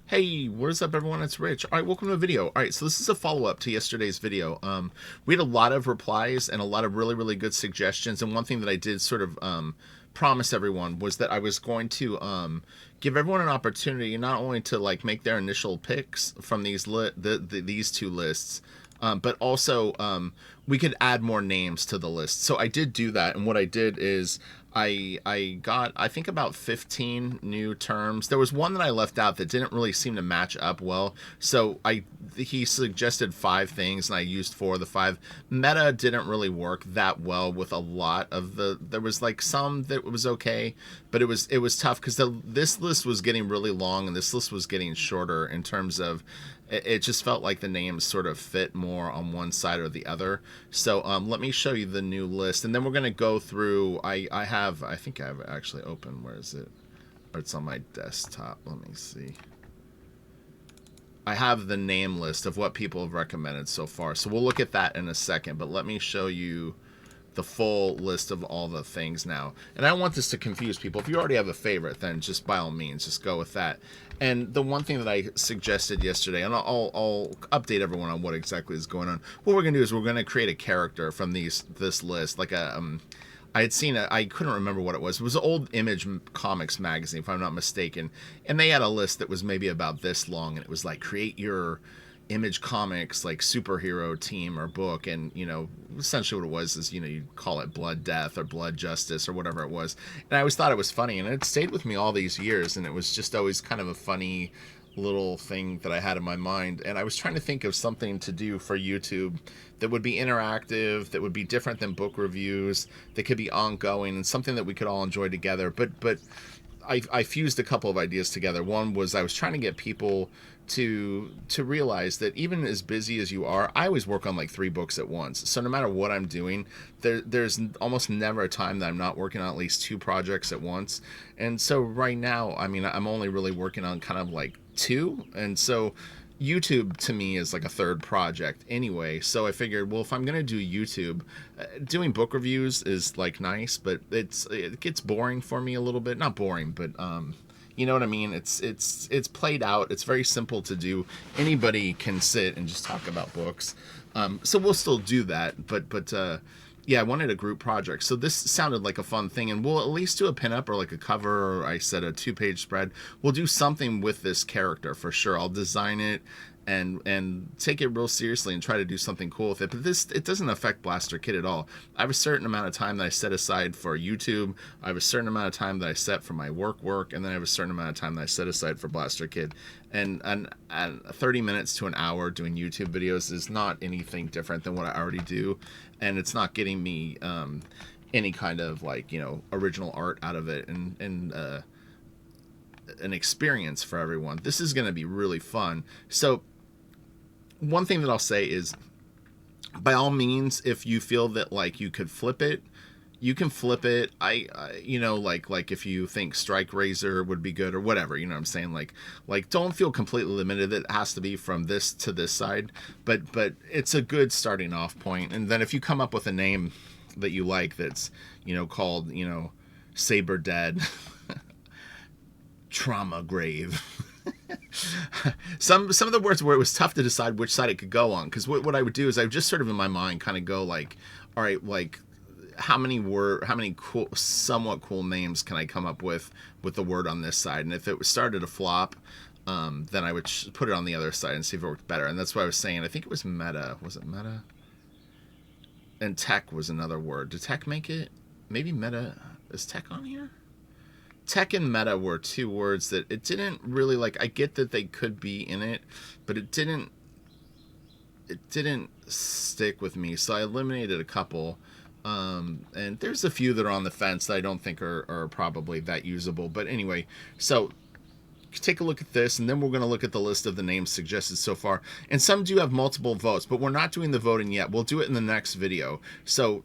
Hey, what's up, everyone? It's Rich. All right, welcome to the video. All right, so this is a follow-up to yesterday's video. We had a lot of replies and a lot of really, really good suggestions. And one thing that I did sort of promise everyone was that I was going to give everyone an opportunity not only to like make their initial picks from these two lists, but also we could add more names to the list. So I did do that, and what I did is I got, I think, about 15 new terms. There was one that I left out that didn't really seem to match up well. So he suggested 5 things and I used 4 of the 5. Meta didn't really work that well with a lot of there was like some that was okay, but it was tough because this list was getting really long and this list was getting shorter in terms of it just felt like the names sort of fit more on one side or the other. So let me show you the new list, and then we're gonna go through. I think I have it actually open. Where is it? Or it's on my desktop. Let me see. I have the name list of what people have recommended so far. So we'll look at that in a second. But let me show you the full list of all the things now. And I don't want this to confuse people. If you already have a favorite, then just by all means, just go with that. And the one thing that I suggested yesterday, and I'll update everyone on what exactly is going on. What we're going to do is we're going to create a character from this list, like a I had seen I couldn't remember what it was. It was an old Image Comics magazine, if I'm not mistaken, and they had a list that was maybe about this long, and it was like create your Image Comics like superhero team or book, and essentially what it was is you call it Blood Death or Blood Justice or whatever it was. And I always thought it was funny, and it stayed with me all these years, and it was just always kind of a funny little thing that I had in my mind. And I was trying to think of something to do for YouTube that would be interactive, that would be different than book reviews, that could be ongoing, and something that we could all enjoy together. But I fused a couple of ideas together. One was I was trying to get people to realize that even as busy as you are, I always work on like 3 books at once. So no matter what I'm doing, there's almost never a time that I'm not working on at least 2 projects at once. And so right now, I mean, I'm only really working on kind of like 2. And so YouTube to me is like a 3rd project anyway. So I figured, well, if I'm going to do YouTube, doing book reviews is like nice, but it gets boring for me a little bit. Not boring, but you know what I mean? It's played out. It's very simple to do. Anybody can sit and just talk about books. So we'll still do that, but yeah, I wanted a group project. So this sounded like a fun thing, and we'll at least do a pinup or like a cover, or I said a 2-page spread. We'll do something with this character for sure. I'll design it and take it real seriously and try to do something cool with it. But it doesn't affect Blaster Kid at all. I have a certain amount of time that I set aside for YouTube. I have a certain amount of time that I set for my work, and then I have a certain amount of time that I set aside for Blaster Kid. And 30 minutes to an hour doing YouTube videos is not anything different than what I already do, and it's not getting me any kind of like original art out of it, and an experience for everyone. This is going to be really fun. So one thing that I'll say is, by all means, if you feel that like you could flip it, you can flip it. I like if you think Strike Razor would be good or whatever, what I'm saying, like don't feel completely limited. It has to be from this to this side, but it's a good starting off point. And then if you come up with a name that you like that's called Saber Dead, Trauma Grave. some of the words where it was tough to decide which side it could go on, because what I would do is I would just sort of in my mind kind of go like, all right, like how many cool, somewhat cool names can I come up with the word on this side, and if it started to flop, then I would put it on the other side and see if it worked better. And that's what I was saying. I think it was meta. Was it meta? And tech was another word. Did tech make it? Maybe meta. Is tech on here? Tech and meta were 2 words that it didn't really like. I get that they could be in it, but it didn't stick with me. So I eliminated a couple. And there's a few that are on the fence that I don't think are probably that usable. But anyway, so take a look at this, and then we're going to look at the list of the names suggested so far. And some do have multiple votes, but we're not doing the voting yet. We'll do it in the next video. So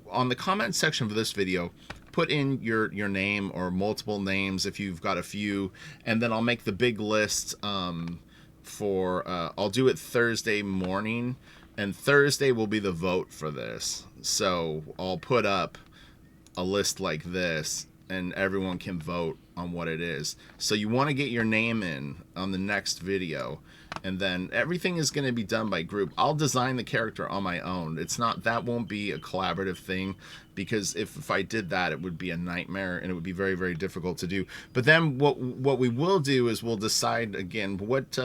on the comment section for this video, put in your name or multiple names if you've got a few, and then I'll make the big list for I'll do it Thursday morning, and Thursday will be the vote for this. So I'll put up a list like this, and everyone can vote on what it is. So you want to get your name in on the next video, and then everything is going to be done by group. I'll design the character on my own. It's not, that won't be a collaborative thing, because if I did that, it would be a nightmare and it would be very, very difficult to do. But then what we will do is we'll decide again what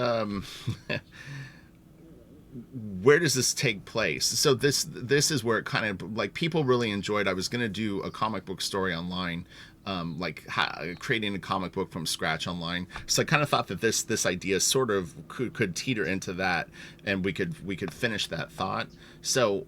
where does this take place? So this is where it kind of, like, people really enjoyed. I was going to do a comic book story online, like creating a comic book from scratch online. So I kind of thought that this idea sort of could teeter into that, and we could finish that thought. So,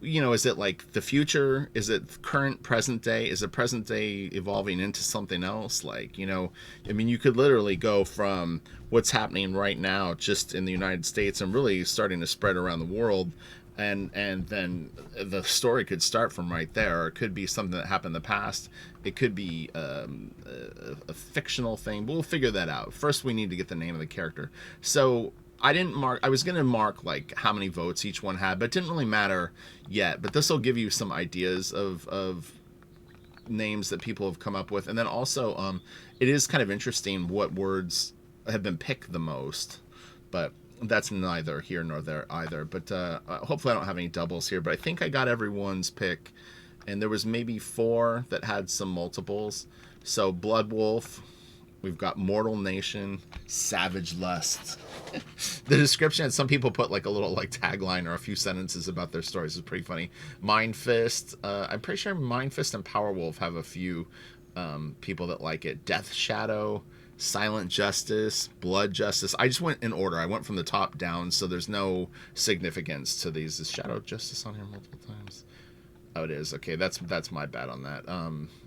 you know, is it like the future? Is it current, present day? Is it present day evolving into something else? Like, you know, I mean, you could literally go from what's happening right now just in the United States and really starting to spread around the world, and then the story could start from right there. Or it could be something that happened in the past. It could be a fictional thing. We'll figure that out. First, we need to get the name of the character. So I didn't mark, I was going to mark like how many votes each one had, but it didn't really matter yet. But this will give you some ideas of names that people have come up with. And then also, it is kind of interesting what words have been picked the most, but that's neither here nor there either. But hopefully I don't have any doubles here, but I think I got everyone's pick, and there was maybe 4 that had some multiples. So Blood Wolf, we've got Mortal Nation, Savage Lust. The description, some people put like a little like tagline or a few sentences about their stories. Is pretty funny. Mind Fist. I'm pretty sure Mind Fist and Power Wolf have a few people that like it. Death Shadow, Silent Justice, Blood Justice. I just went in order. I went from the top down, so there's no significance to these. Is Shadow Justice on here multiple times? Oh, it is. Okay, that's my bad on that.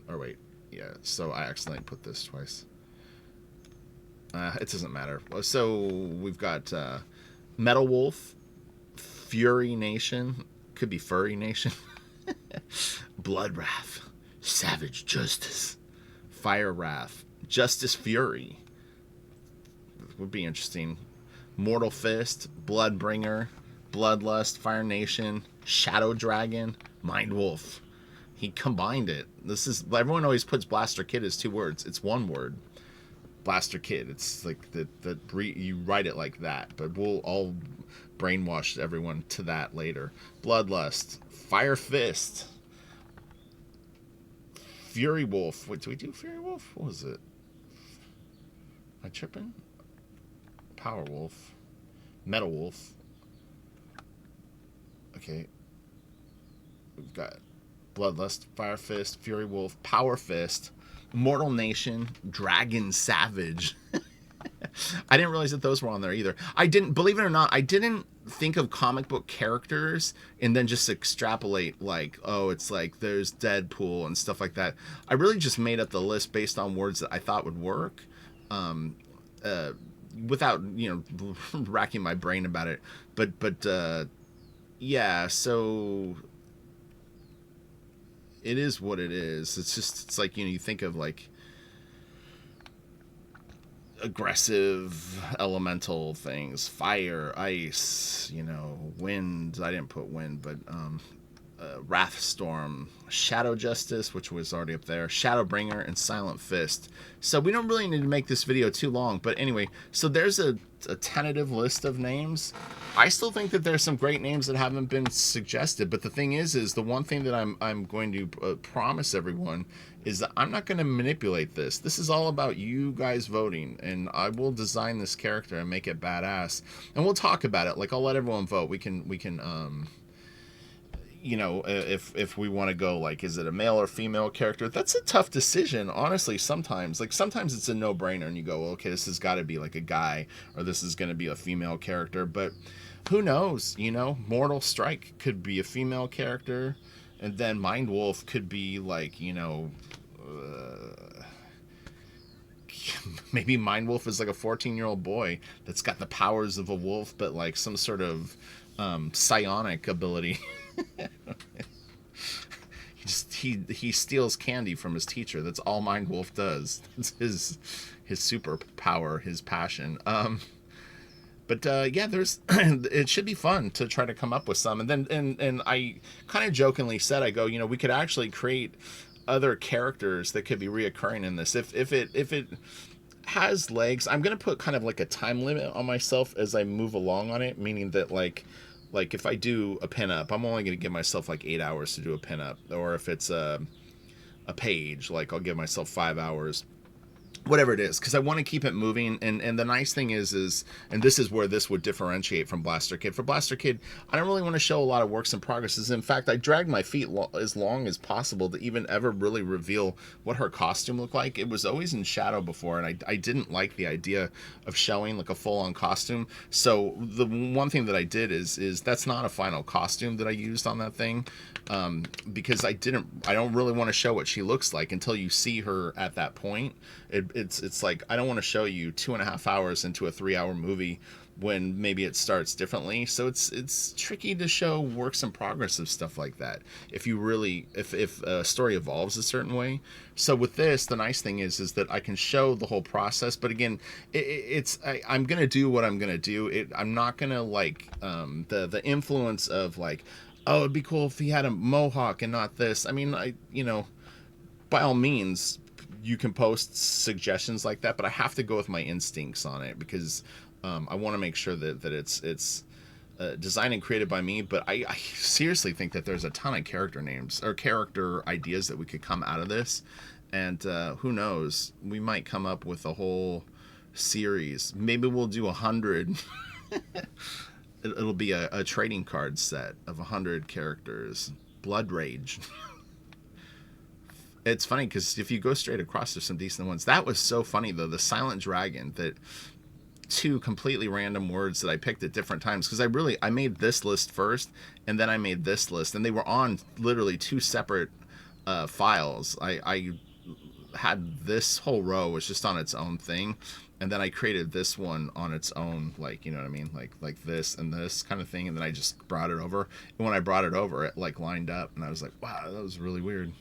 Or wait, yeah. So I accidentally put this twice. It doesn't matter. So we've got Metal Wolf, Fury Nation, could be Furry Nation, Blood Wrath, Savage Justice, Fire Wrath, Justice Fury, would be interesting, Mortal Fist, Bloodbringer, Bloodlust, Fire Nation, Shadow Dragon, Mind Wolf. He combined it. This is, everyone always puts Blaster Kid as 2 words. It's 1 word. Blaster Kid. It's like you write it like that, but we'll all brainwash everyone to that later. Bloodlust, Fire Fist, Fury Wolf. Wait, do we do Fury Wolf? What was it? Am I tripping? Power Wolf, Metal Wolf. Okay, we've got Bloodlust, Fire Fist, Fury Wolf, Power Fist, Mortal Nation, Dragon Savage. I didn't realize that those were on there either. I didn't, believe it or not, I didn't think of comic book characters and then just extrapolate like, oh, it's like there's Deadpool and stuff like that. I really just made up the list based on words that I thought would work, without, you know, racking my brain about it. But yeah, so it is what it is. It's just, it's like, you know, you think of like aggressive elemental things, fire, ice, you know, wind. I didn't put wind, but Wrathstorm, Shadow Justice, which was already up there, Shadowbringer, and Silent Fist. So we don't really need to make this video too long, but anyway, so there's a tentative list of names. I still think that there's some great names that haven't been suggested, but the thing is the one thing that I'm going to promise everyone is that I'm not going to manipulate this. This is all about you guys voting, and I will design this character and make it badass, and we'll talk about it. Like, I'll let everyone vote. We can you know, if we want to go like, is it a male or female character? That's a tough decision, honestly. Sometimes it's a no-brainer and you go, okay, this has got to be like a guy, or this is going to be a female character. But who knows, you know? Mortal Strike could be a female character, and then Mind Wolf could be like, you know, maybe Mind Wolf is like a 14-year-old boy that's got the powers of a wolf, but like some sort of psionic ability. he steals candy from his teacher. That's all Mind Wolf does. That's his superpower, his passion. But yeah, there's it should be fun to try to come up with some. And then and I kind of jokingly said, I go, you know, we could actually create other characters that could be reoccurring in this. If it has legs, I'm gonna put kind of like a time limit on myself as I move along on it, meaning that like if I do a pinup, I'm only gonna give myself like 8 hours to do a pinup, or if it's a page, like I'll give myself 5 hours, whatever it is, because I want to keep it moving. And the nice thing is and this is where this would differentiate from Blaster Kid. For Blaster Kid, I don't really want to show a lot of works in progress. In fact, I dragged my feet as long as possible to even ever really reveal what her costume looked like. It was always in shadow before, and I didn't like the idea of showing like a full-on costume. So the one thing that I did is that's not a final costume that I used on that thing, because I don't really want to show what she looks like until you see her at that point. It's like, I don't want to show you 2.5 hours into a 3-hour movie when maybe it starts differently. So it's tricky to show works in progress of stuff like that if you really, if a story evolves a certain way. So with this, the nice thing is that I can show the whole process, but again, I'm gonna do what I'm gonna do. I'm not gonna like the influence of like, oh, it'd be cool if he had a mohawk and not this. I mean, by all means, you can post suggestions like that, but I have to go with my instincts on it, because I want to make sure that it's designed and created by me. But I seriously think that there's a ton of character names or character ideas that we could come out of this, and who knows, we might come up with a whole series. Maybe we'll do 100. It'll be a trading card set of 100 characters. Blood Rage. It's funny because if you go straight across, there's some decent ones. That was so funny though, the Silent Dragon, that two completely random words that I picked at different times, because I made this list first and then I made this list, and they were on literally two separate files. I had this whole row was just on its own thing, and then I created this one on its own, like, you know what I mean, like this and this kind of thing, and then I just brought it over, and when I brought it over, it like lined up, and I was like, wow, that was really weird.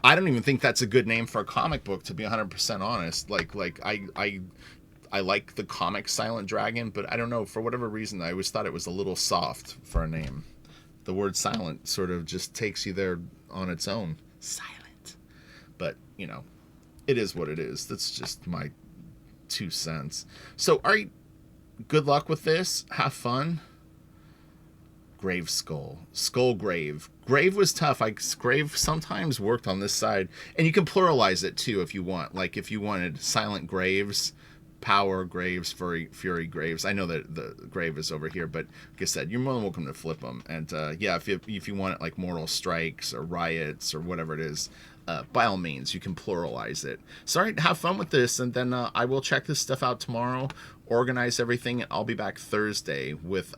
I don't even think that's a good name for a comic book, to be 100% honest. Like I like the comic Silent Dragon, but I don't know, for whatever reason, I always thought it was a little soft for a name. The word silent sort of just takes you there on its own. Silent. But, it is what it is. That's just my 2 cents. So, all right, good luck with this. Have fun. Grave Skull. Skull Grave. Grave was tough. Grave sometimes worked on this side. And you can pluralize it too if you want. Like if you wanted Silent Graves, Power Graves, Fury Graves. I know that the Grave is over here, but like I said, you're more than welcome to flip them. And yeah, if you want it like Mortal Strikes or Riots or whatever it is, by all means, you can pluralize it. So, all right, have fun with this, and then I will check this stuff out tomorrow, organize everything, and I'll be back Thursday with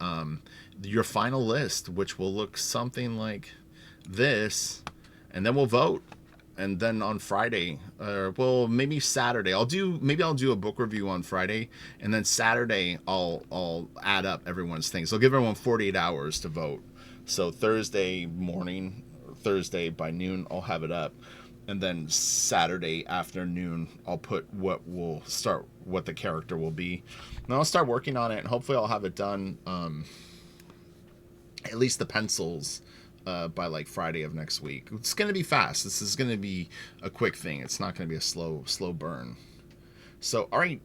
your final list, which will look something like this, and then we'll vote. And then on Friday, well, maybe Saturday, I'll do a book review on Friday, and then Saturday I'll add up everyone's things. I'll give everyone 48 hours to vote. So Thursday morning, or Thursday by noon, I'll have it up, and then Saturday afternoon I'll put what the character will be. And I'll start working on it, and hopefully I'll have it done, at least the pencils, by like Friday of next week. It's going to be fast. This is going to be a quick thing. It's not going to be a slow burn. So, all right,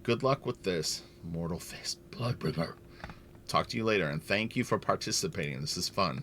good luck with this. Mortal Fist Bloodbringer. Talk to you later, and thank you for participating. This is fun.